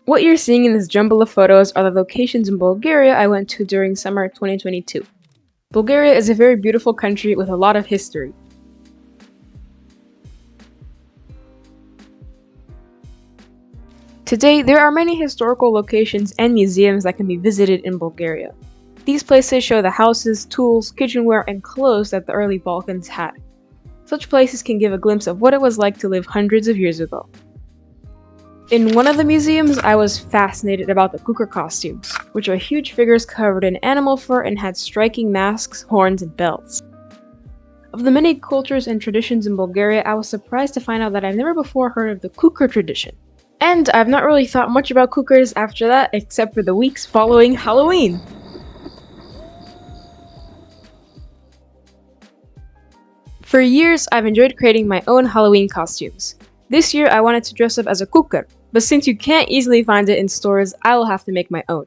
What you're seeing in this jumble of photos are the locations in Bulgaria I went to during summer 2022. Bulgaria is a very beautiful country with a lot of history. Today, there are many historical locations and museums that can be visited in Bulgaria. These places show the houses, tools, kitchenware, and clothes that the early Balkans had. Such places can give a glimpse of what it was like to live hundreds of years ago. In one of the museums, I was fascinated about the Kuker costumes, which are huge figures covered in animal fur and had striking masks, horns, and belts. Of the many cultures and traditions in Bulgaria, I was surprised to find out that I've never before heard of the Kuker tradition. And I've not really thought much about Kukers after that, except for the weeks following Halloween. For years, I've enjoyed creating my own Halloween costumes. This year, I wanted to dress up as a Kuker, but since you can't easily find it in stores, I will have to make my own.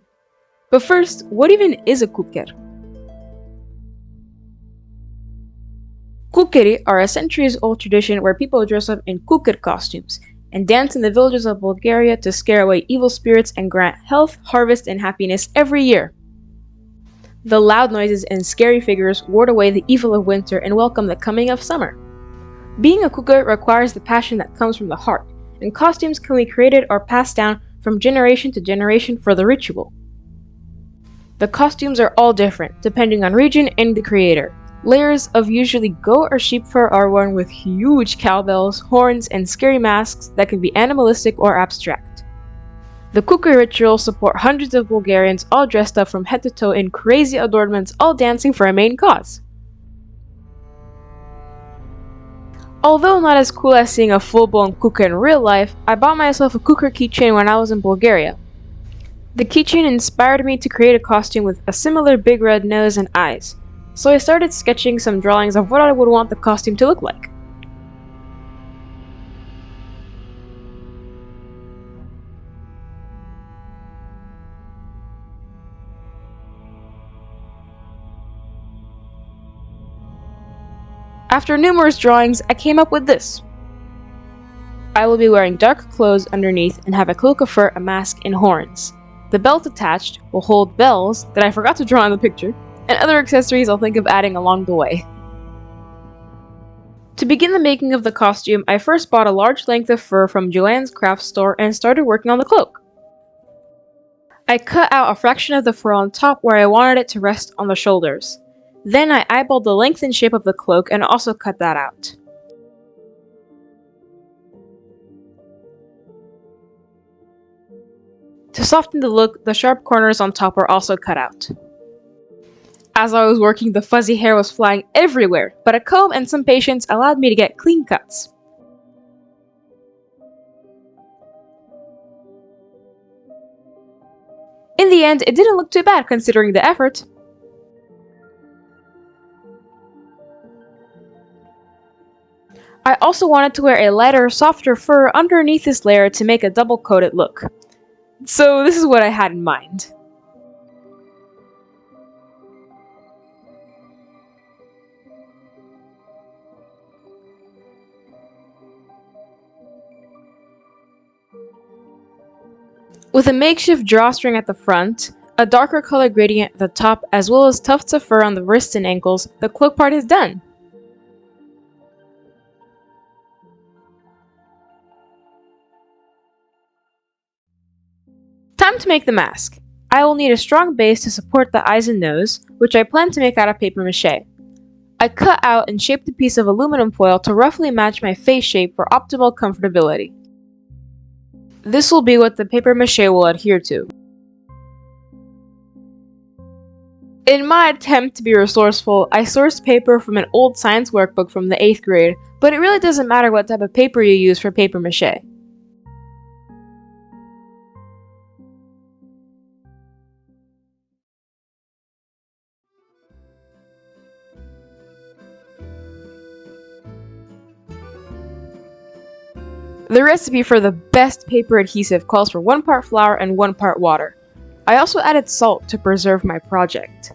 But first, what even is a Kuker? Kukeri are a centuries-old tradition where people dress up in Kuker costumes and dance in the villages of Bulgaria to scare away evil spirits and grant health, harvest, and happiness every year. The loud noises and scary figures ward away the evil of winter and welcome the coming of summer. Being a Kuker requires the passion that comes from the heart, and costumes can be created or passed down from generation to generation for the ritual. The costumes are all different, depending on region and the creator. Layers of usually goat or sheep fur are worn with huge cowbells, horns, and scary masks that can be animalistic or abstract. The Kuker rituals support hundreds of Bulgarians all dressed up from head to toe in crazy adornments, all dancing for a main cause. Although not as cool as seeing a full-blown Kuker in real life, I bought myself a Kuker keychain when I was in Bulgaria. The keychain inspired me to create a costume with a similar big red nose and eyes, so I started sketching some drawings of what I would want the costume to look like. After numerous drawings, I came up with this. I will be wearing dark clothes underneath and have a cloak of fur, a mask, and horns. The belt attached will hold bells that I forgot to draw in the picture, and other accessories I'll think of adding along the way. To begin the making of the costume, I first bought a large length of fur from Joanne's craft store and started working on the cloak. I cut out a fraction of the fur on top where I wanted it to rest on the shoulders. Then I eyeballed the length and shape of the cloak and also cut that out. To soften the look, the sharp corners on top were also cut out. As I was working, the fuzzy hair was flying everywhere, but a comb and some patience allowed me to get clean cuts. In the end, it didn't look too bad considering the effort. I also wanted to wear a lighter, softer fur underneath this layer to make a double-coated look. So this is what I had in mind. With a makeshift drawstring at the front, a darker color gradient at the top, as well as tufts of fur on the wrists and ankles, the cloak part is done! Time to make the mask. I will need a strong base to support the eyes and nose, which I plan to make out of paper mache. I cut out and shaped a piece of aluminum foil to roughly match my face shape for optimal comfortability. This will be what the paper mache will adhere to. In my attempt to be resourceful, I sourced paper from an old science workbook from the 8th grade, but it really doesn't matter what type of paper you use for paper mache. The recipe for the best paper adhesive calls for 1 part flour and 1 part water. I also added salt to preserve my project.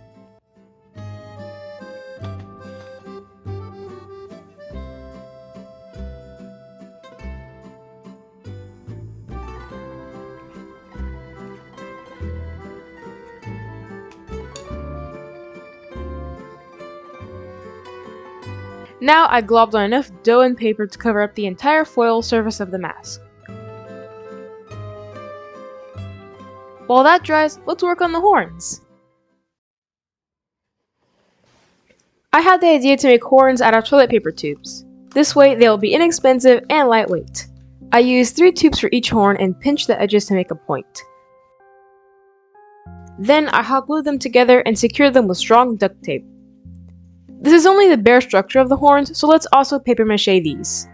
Now I globbed on enough dough and paper to cover up the entire foil surface of the mask. While that dries, let's work on the horns. I had the idea to make horns out of toilet paper tubes. This way they'll be inexpensive and lightweight. I used 3 tubes for each horn and pinched the edges to make a point. Then I hot glued them together and secured them with strong duct tape. This is only the bare structure of the horns, so let's also paper mache these.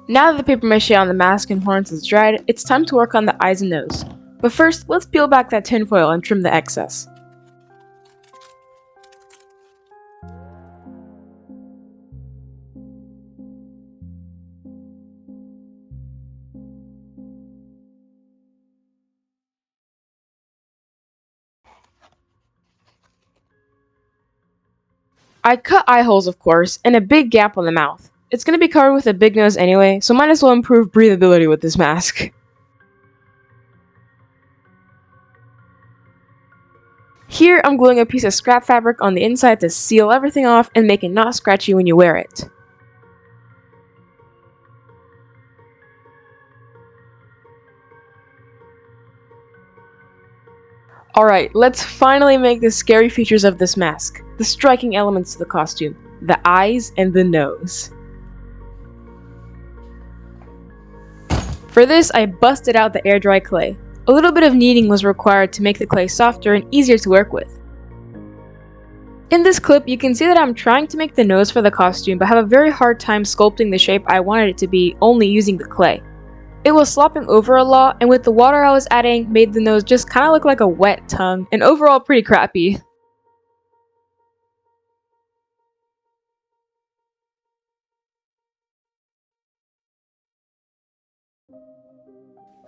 Now that the paper mache on the mask and horns is dried, it's time to work on the eyes and nose. But first, let's peel back that tinfoil and trim the excess. I cut eye holes, of course, and a big gap on the mouth. It's going to be covered with a big nose anyway, so might as well improve breathability with this mask. Here, I'm gluing a piece of scrap fabric on the inside to seal everything off and make it not scratchy when you wear it. Alright, let's finally make the scary features of this mask, the striking elements to the costume, the eyes and the nose. For this, I busted out the air dry clay. A little bit of kneading was required to make the clay softer and easier to work with. In this clip, you can see that I'm trying to make the nose for the costume but have a very hard time sculpting the shape I wanted it to be only using the clay. It was slopping over a lot, and with the water I was adding, made the nose just kinda look like a wet tongue, and overall pretty crappy.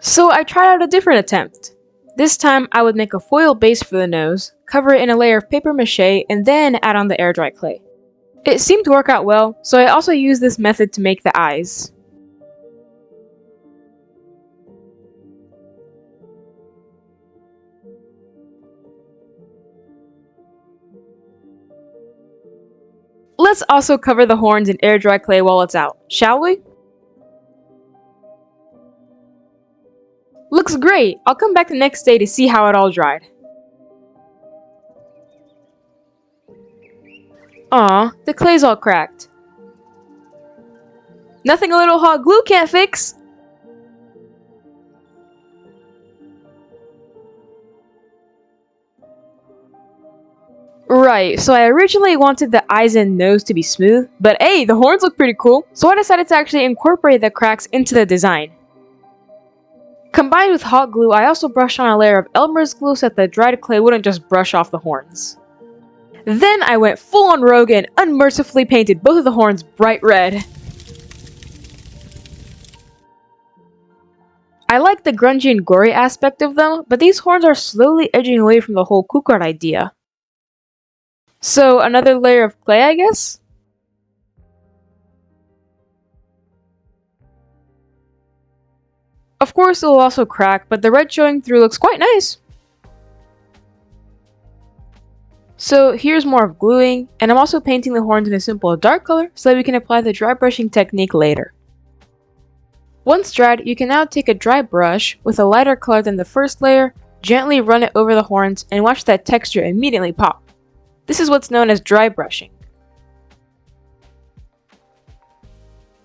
So I tried out a different attempt. This time I would make a foil base for the nose, cover it in a layer of paper mache, and then add on the air dry clay. It seemed to work out well, so I also used this method to make the eyes. Let's also cover the horns in air dry clay while it's out, shall we? Looks great! I'll come back the next day to see how it all dried. Aw, the clay's all cracked. Nothing a little hot glue can't fix! Right, so I originally wanted the eyes and nose to be smooth, but hey, the horns look pretty cool, so I decided to actually incorporate the cracks into the design. Combined with hot glue, I also brushed on a layer of Elmer's glue so that the dried clay wouldn't just brush off the horns. Then I went full on rogue and unmercifully painted both of the horns bright red. I like the grungy and gory aspect of them, but these horns are slowly edging away from the whole Kuker idea. So another layer of clay, I guess? Of course it will also crack, but the red showing through looks quite nice. So here's more of gluing, and I'm also painting the horns in a simple dark color so that we can apply the dry brushing technique later. Once dried, you can now take a dry brush with a lighter color than the first layer, gently run it over the horns, and watch that texture immediately pop. This is what's known as dry brushing.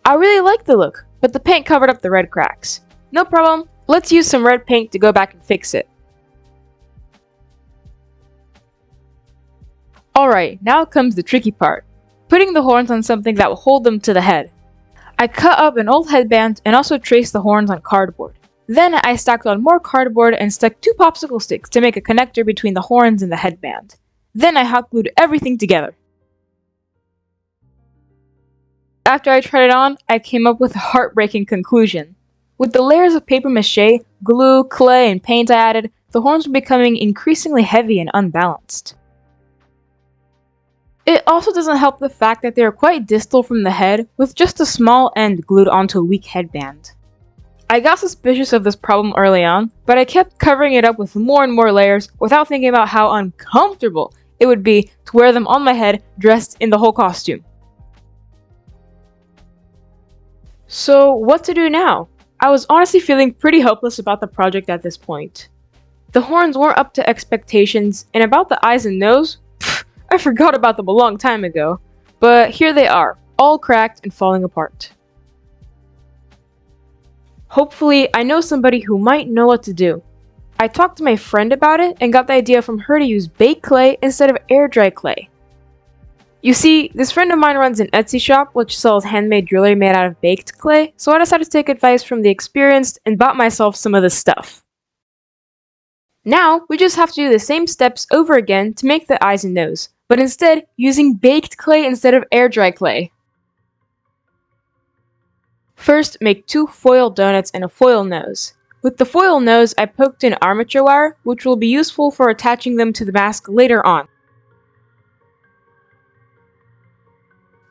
I really like the look, but the paint covered up the red cracks. No problem, let's use some red paint to go back and fix it. Alright, now comes the tricky part. Putting the horns on something that will hold them to the head. I cut up an old headband and also traced the horns on cardboard. Then I stacked on more cardboard and stuck 2 popsicle sticks to make a connector between the horns and the headband. Then I hot glued everything together. After I tried it on, I came up with a heartbreaking conclusion. With the layers of paper mache, glue, clay, and paint I added, the horns were becoming increasingly heavy and unbalanced. It also doesn't help the fact that they are quite distal from the head, with just a small end glued onto a weak headband. I got suspicious of this problem early on, but I kept covering it up with more and more layers without thinking about how uncomfortable it would be to wear them on my head dressed in the whole costume. So, what to do now? I was honestly feeling pretty hopeless about the project at this point. The horns weren't up to expectations, and about the eyes and nose, I forgot about them a long time ago. But here they are, all cracked and falling apart. Hopefully, I know somebody who might know what to do. I talked to my friend about it and got the idea from her to use baked clay instead of air dry clay. You see, this friend of mine runs an Etsy shop which sells handmade jewelry made out of baked clay, so I decided to take advice from the experienced and bought myself some of this stuff. Now, we just have to do the same steps over again to make the eyes and nose, but instead using baked clay instead of air dry clay. First, make 2 foil donuts and a foil nose. With the foil nose, I poked in armature wire, which will be useful for attaching them to the mask later on.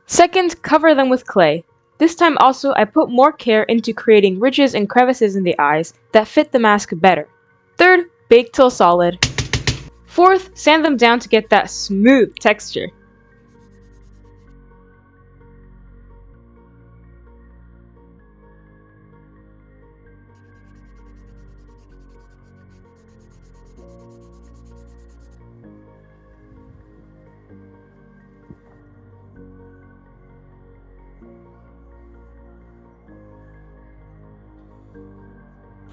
Second, cover them with clay. This time also, I put more care into creating ridges and crevices in the eyes that fit the mask better. Third, bake till solid. Fourth, sand them down to get that smooth texture.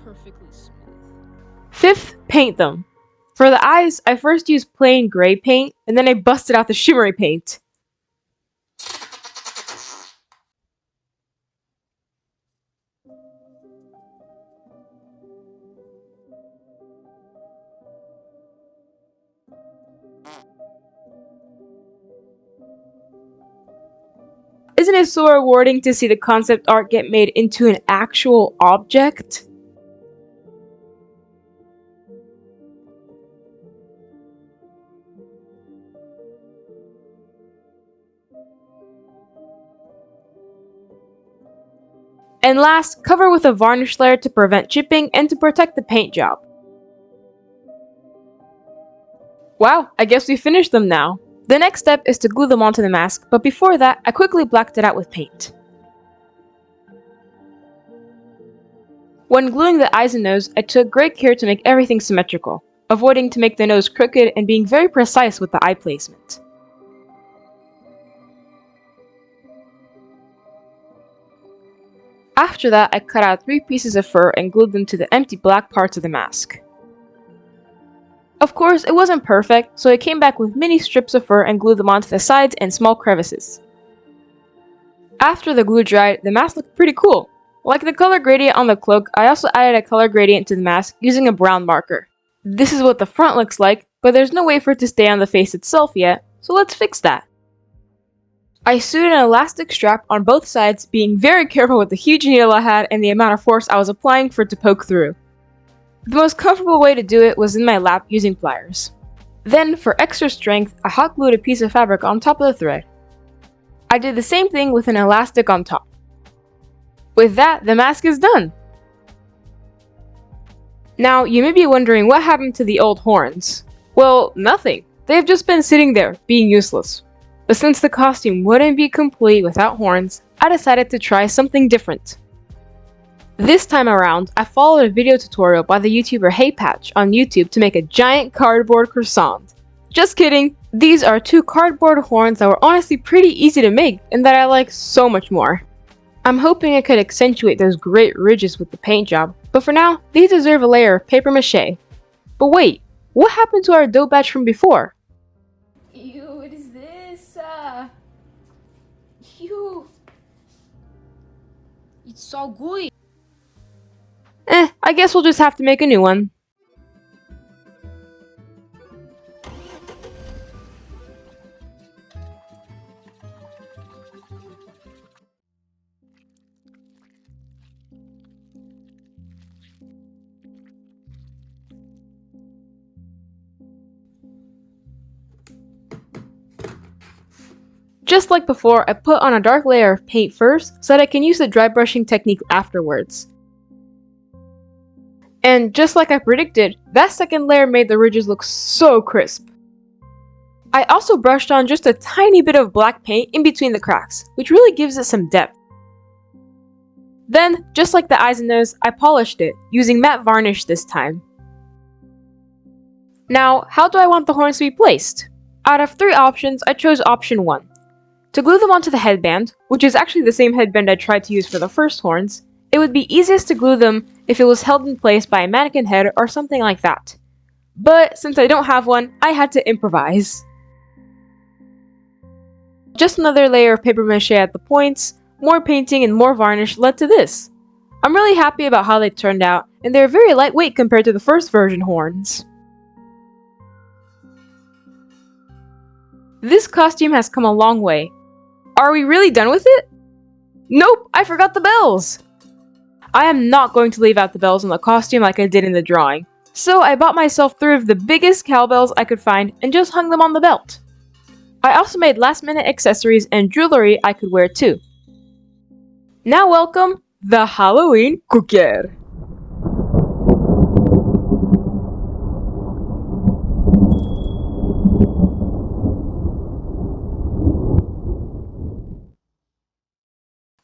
Perfectly smooth. Fifth, paint them. For the eyes, I first used plain gray paint, and then I busted out the shimmery paint. Isn't it so rewarding to see the concept art get made into an actual object? And last, cover with a varnish layer to prevent chipping and to protect the paint job. Wow, I guess we finished them now. The next step is to glue them onto the mask, but before that, I quickly blacked it out with paint. When gluing the eyes and nose, I took great care to make everything symmetrical, avoiding to make the nose crooked and being very precise with the eye placement. After that, I cut out 3 pieces of fur and glued them to the empty black parts of the mask. Of course, it wasn't perfect, so I came back with mini strips of fur and glued them onto the sides and small crevices. After the glue dried, the mask looked pretty cool. Like the color gradient on the cloak, I also added a color gradient to the mask using a brown marker. This is what the front looks like, but there's no way for it to stay on the face itself yet, so let's fix that. I sewed an elastic strap on both sides, being very careful with the huge needle I had and the amount of force I was applying for it to poke through. The most comfortable way to do it was in my lap using pliers. Then, for extra strength, I hot glued a piece of fabric on top of the thread. I did the same thing with an elastic on top. With that, the mask is done! Now, you may be wondering what happened to the old horns. Well, nothing. They've just been sitting there, being useless. But since the costume wouldn't be complete without horns, I decided to try something different. This time around, I followed a video tutorial by the YouTuber HeyPatch on YouTube to make a giant cardboard croissant. Just kidding, these are 2 cardboard horns that were honestly pretty easy to make and that I like so much more. I'm hoping I could accentuate those great ridges with the paint job, but for now, these deserve a layer of paper mache. But wait, what happened to our dough batch from before? Ew, what is this? Ew. It's so gooey. I guess we'll just have to make a new one. Just like before, I put on a dark layer of paint first so that I can use the dry brushing technique afterwards. And just like I predicted, that second layer made the ridges look so crisp. I also brushed on just a tiny bit of black paint in between the cracks, which really gives it some depth. Then, just like the eyes and nose, I polished it, using matte varnish this time. Now, how do I want the horns to be placed? Out of 3 options, I chose option 1. To glue them onto the headband, which is actually the same headband I tried to use for the first horns, it would be easiest to glue them if it was held in place by a mannequin head or something like that. But since I don't have one, I had to improvise. Just another layer of paper mache at the points, more painting and more varnish led to this. I'm really happy about how they turned out, and they're very lightweight compared to the first version horns. This costume has come a long way. Are we really done with it? Nope, I forgot the bells! I am not going to leave out the bells on the costume like I did in the drawing, so I bought myself 3 of the biggest cowbells I could find and just hung them on the belt. I also made last-minute accessories and jewelry I could wear too. Now welcome, the Halloween Kuker!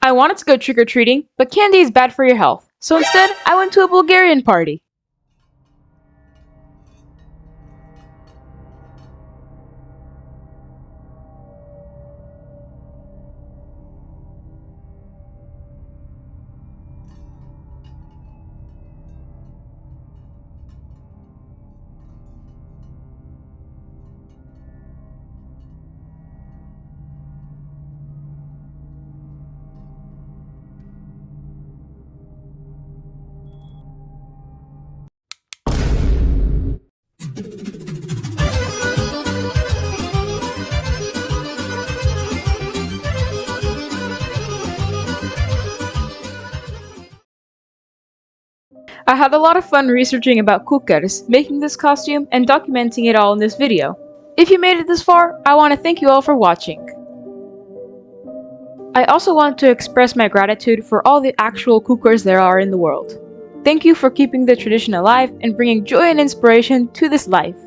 I wanted to go trick-or-treating, but candy is bad for your health, so instead I went to a Bulgarian party. I had a lot of fun researching about kukers, making this costume, and documenting it all in this video. If you made it this far, I want to thank you all for watching. I also want to express my gratitude for all the actual kukers there are in the world. Thank you for keeping the tradition alive and bringing joy and inspiration to this life.